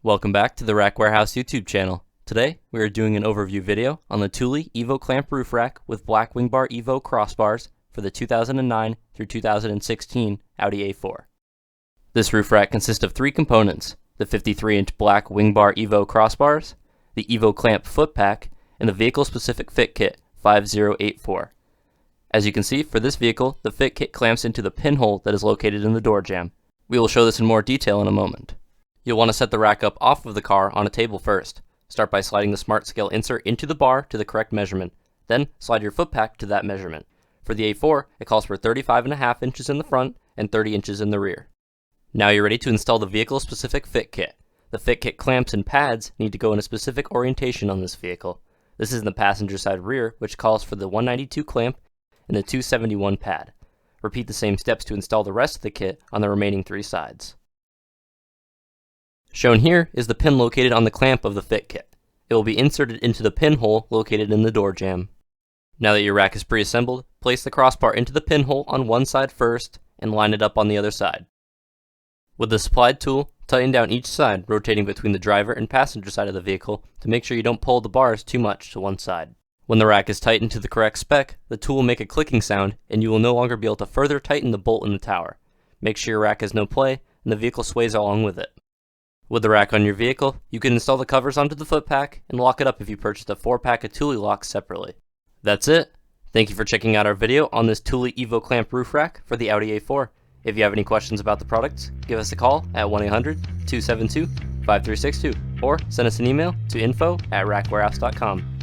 Welcome back to the Rack Warehouse YouTube channel. Today, we are doing an overview video on the Thule Evo Clamp roof rack with Black WingBar Evo crossbars for the 2009 through 2016 Audi A4. This roof rack consists of three components: the 53-inch Black WingBar Evo crossbars, the Evo Clamp Foot Pack, and the vehicle-specific Fit Kit 5084. As you can see, for this vehicle, the Fit Kit clamps into the pinhole that is located in the door jamb. We will show this in more detail in a moment. You'll want to set the rack up off of the car on a table first. Start by sliding the Smart Scale insert into the bar to the correct measurement. Then slide your foot pack to that measurement. For the A4, it calls for 35.5 inches in the front and 30 inches in the rear. Now you're ready to install the vehicle-specific Fit Kit. The Fit Kit clamps and pads need to go in a specific orientation on this vehicle. This is in the passenger side rear, which calls for the 192 clamp and the 271 pad. Repeat the same steps to install the rest of the kit on the remaining three sides. Shown here is the pin located on the clamp of the Fit Kit. It will be inserted into the pinhole located in the door jamb. Now that your rack is pre-assembled, place the crossbar into the pinhole on one side first and line it up on the other side. With the supplied tool, tighten down each side, rotating between the driver and passenger side of the vehicle to make sure you don't pull the bars too much to one side. When the rack is tightened to the correct spec, the tool will make a clicking sound and you will no longer be able to further tighten the bolt in the tower. Make sure your rack has no play and the vehicle sways along with it. With the rack on your vehicle, you can install the covers onto the foot pack and lock it up if you purchased a 4-pack of Thule locks separately. That's it. Thank you for checking out our video on this Thule Evo Clamp roof rack for the Audi A4. If you have any questions about the products, give us a call at 1-800-272-5362 or send us an email to info@rackwarehouse.com.